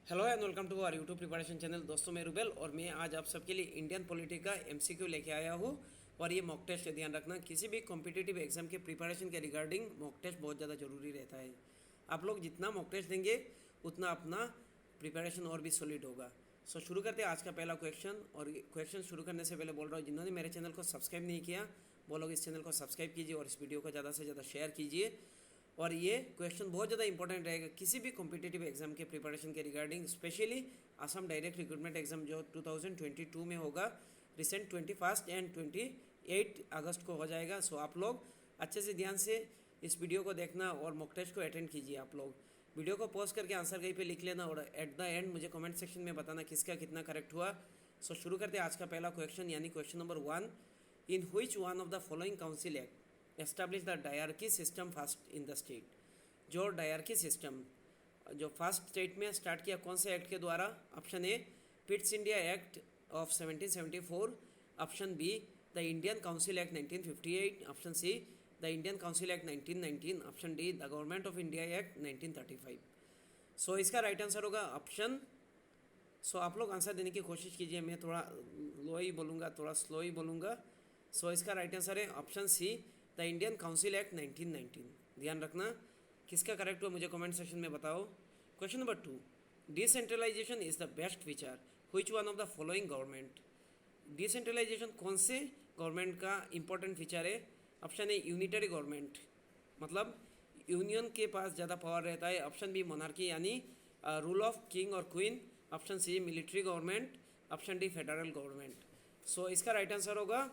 Hello and welcome to our YouTube preparation channel. दोस्तों मैं रुबेल और मैं आज आप सबके लिए इंडियन पॉलिटी का एमसीक्यू लेके आया हूँ। और ये मॉक टेस्ट है, ध्यान रखना किसी भी कॉम्पिटिटिव एग्जाम के प्रिपरेशन के रिगार्डिंग मॉक टेस्ट बहुत ज़्यादा ज़रूरी रहता है। आप लोग जितना मॉक टेस्ट देंगे उतना अपना प्रिपरेशन और भी सॉलिड होगा। सो शुरू करते हैं आज का पहला क्वेश्चन। और क्वेश्चन शुरू करने से पहले बोल रहा हूँ, जिन्होंने मेरे चैनल को सब्सक्राइब नहीं किया वो लोग इस चैनल को सब्सक्राइब कीजिए और इस वीडियो को ज़्यादा से ज़्यादा शेयर कीजिए। और ये क्वेश्चन बहुत ज़्यादा इंपॉर्टेंट रहेगा किसी भी कॉम्पिटिटिव एग्जाम के प्रिपरेशन के regarding, specially Assam direct recruitment exam जो 2022 में होगा। रिसेंट 21 एंड 28 अगस्त को हो जाएगा। सो आप लोग अच्छे से ध्यान से इस वीडियो को देखना और मॉक टेस्ट को अटेंड कीजिए। आप लोग वीडियो को पॉज करके आंसर कहीं पे लिख लेना और एट द एंड मुझे कमेंट सेक्शन में बताना किसका कितना करेक्ट हुआ। सो शुरू करते हैं आज का पहला क्वेश्चन, यानी question number 1। In which one of the following council act establish the dyarchy system first in the state. जो डायरकी सिस्टम जो फर्स्ट स्टेट में स्टार्ट किया कौन से एक्ट के द्वारा? Option A Pitt's India act of 1774, option B the Indian council act 1958, option C the Indian council act 1919, option D the government of India act 1935। So इसका right answer होगा option. सो आप लोग answer देने की कोशिश कीजिए, मैं थोड़ा लो ही बोलूँगा, थोड़ा स्लो ही बोलूँगा। सो इसका राइट आंसर है option C the Indian council act 1919। ध्यान रखना किसका करेक्ट हुआ मुझे कमेंट सेक्शन में बताओ। Question number 2। Decentralization is the best feature which one of the following government. Decentralization कौन से गवर्नमेंट का इंपॉर्टेंट फीचर है? ऑप्शन ए यूनिटरी गवर्नमेंट, मतलब यूनियन के पास ज़्यादा पावर रहता है। ऑप्शन बी मोनार्की यानी रूल ऑफ किंग और queen, option C military government, option D federal government. So इसका राइट आंसर होगा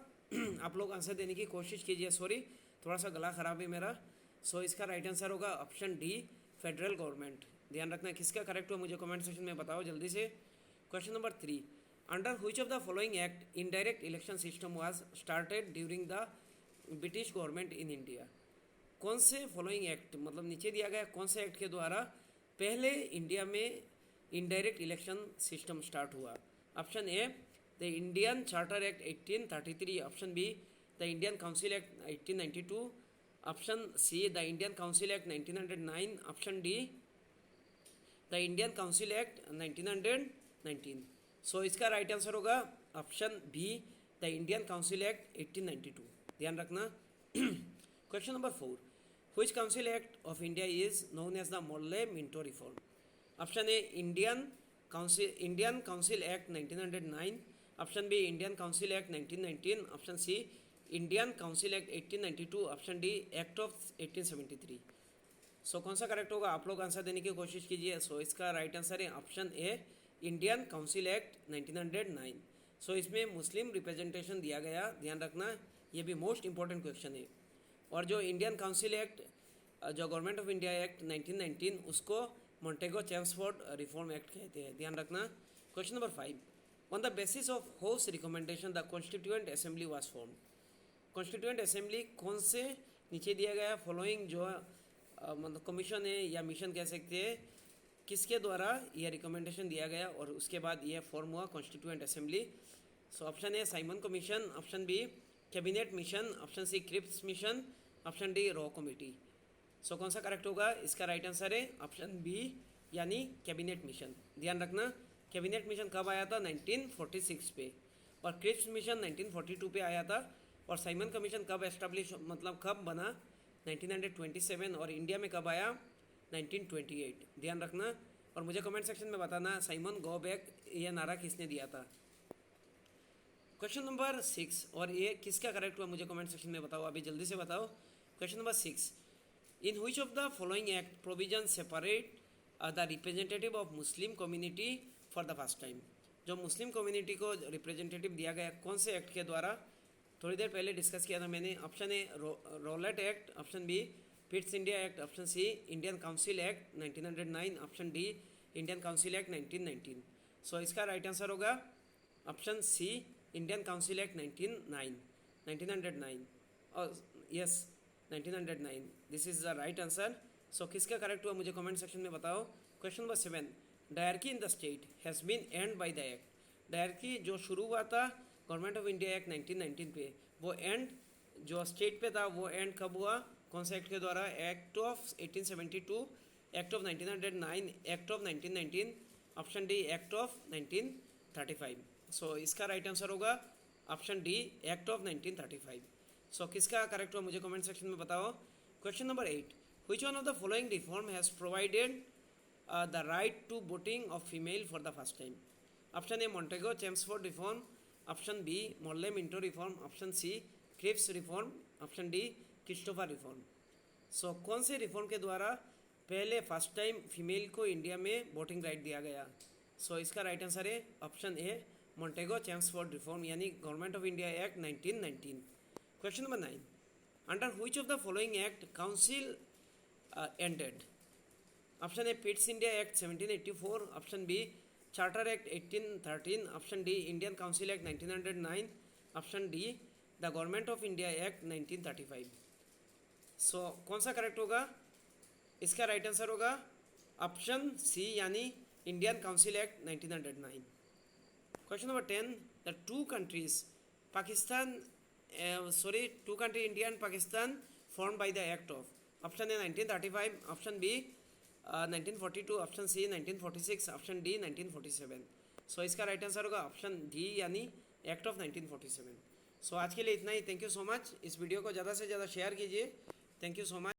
आप लोग आंसर देने की कोशिश कीजिए। सॉरी, थोड़ा सा गला ख़राब है मेरा। सो इसका राइट आंसर होगा ऑप्शन डी फेडरल गवर्नमेंट। ध्यान रखना किसका करेक्ट हुआ मुझे कमेंट सेक्शन में बताओ जल्दी से। Question number 3। Under which of the following act indirect election system was started during the British government in India. कौन से फॉलोइंग एक्ट, मतलब नीचे दिया गया कौन से एक्ट के द्वारा पहले इंडिया में इनडायरेक्ट इलेक्शन सिस्टम स्टार्ट हुआ? Option A the Indian charter act 1833, option B the Indian council act 1892, option C the Indian council act 1909, option D the Indian council act 1919। So इसका right answer होगा option B the Indian council act 1892। ध्यान रखना। Question number 4। Which council act of India is known as the Morley Minto reform. Option A Indian council act 1909, option B Indian council act 1919, option C Indian council act 1892, option D act of 1873। So कौन सा correct होगा आप लोग answer देने की कोशिश कीजिए। सो इसका राइट आंसर है option A Indian council act 1909। सो इसमें मुस्लिम रिप्रेजेंटेशन दिया गया, ध्यान रखना ये भी मोस्ट इंपॉर्टेंट क्वेश्चन है। और जो इंडियन काउंसिल एक्ट जो गवर्नमेंट ऑफ इंडिया एक्ट 1919 उसको मोंटेगो चेम्सफोर्ड रिफॉर्म एक्ट कहते हैं, ध्यान रखना। Question number 5। On the basis of whose recommendation the constituent assembly was form. Constituent assembly कौन से नीचे दिया गया फॉलोइंग जो मतलब कमीशन है या मिशन कह सकते हैं, किसके द्वारा यह रिकमेंडेशन दिया गया और उसके बाद यह फॉर्म हुआ constituent assembly? So option A Simon commission, option B cabinet mission, option C Cripps mission, option D Rau committee. So कौन सा करेक्ट होगा? इसका राइट आंसर है ऑप्शन बी यानी कैबिनेट मिशन। ध्यान रखना कैबिनेट मिशन कब आया था? 1946 पे, और क्रिप्स मिशन 1942 पे आया था। और साइमन कमीशन कब एस्टेब्लिश मतलब कब बना? 1927। और इंडिया में कब आया? 1928। ध्यान रखना और मुझे कमेंट सेक्शन में बताना साइमन गो बैक ये नारा किसने दिया था। क्वेश्चन नंबर 6, और ये किसका करेक्ट हुआ मुझे कमेंट सेक्शन में बताओ, अभी जल्दी से बताओ। Question number 6। In which of the following act provision separate the representative of Muslim community for the first time. जो मुस्लिम कम्युनिटी को रिप्रेजेंटेटिव दिया गया कौन से एक्ट के द्वारा? थोड़ी देर पहले डिस्कस किया था मैंने। Option A Rowlatt act, option B Pitt's India act, option C Indian council act 1909, option D Indian council act 1919। So इसका राइट आंसर होगा option C Indian council act 1909 और yes 1909, this is the right answer. So किसका correct हुआ मुझे comment section में बताओ। Question number 7। Dyarchy in the state has been end by the act. Dyarchy जो शुरू हुआ था गवर्नमेंट ऑफ इंडिया एक्ट 1919 पे, वो एंड जो स्टेट पे था वो एंड कब हुआ? कौन से एक्ट के द्वारा? Act of 1872, act of 1909, act of 1919, option D act of 1935। So इसका राइट आंसर होगा option D act of 1935। So किसका करेक्ट हो मुझे कमेंट सेक्शन में बताओ। Question number 8, which one of the following reform has provided the right to voting of female for the first time. Option A Montagu Chelmsford reform, option B Morley Minto reform, option C Cripps reform, option D Christopher reform. So कौन से reform के द्वारा पहले first time female को India में voting right दिया गया। So इसका राइट आंसर है option A Montagu Chelmsford reform यानी government of India act 1919। Question number 9, under which of the following act council ended. Option A Pitt's India act 1784, option B charter act 1813, option D Indian council act 1909, option D the government of India act 1935। So कौन सा correct होगा। इसका right answer होगा option C यानी Indian council act 1909। Question number 10, the two countries India and Pakistan form by the act of. Option A 1935, option B 1942, option C 1946, option D 1947। So इसका right answer होगा option D यानी act of 1947। So आज के लिए इतना ही। Thank you so much. इस video को ज़्यादा से ज़्यादा शेयर कीजिए। Thank you so much.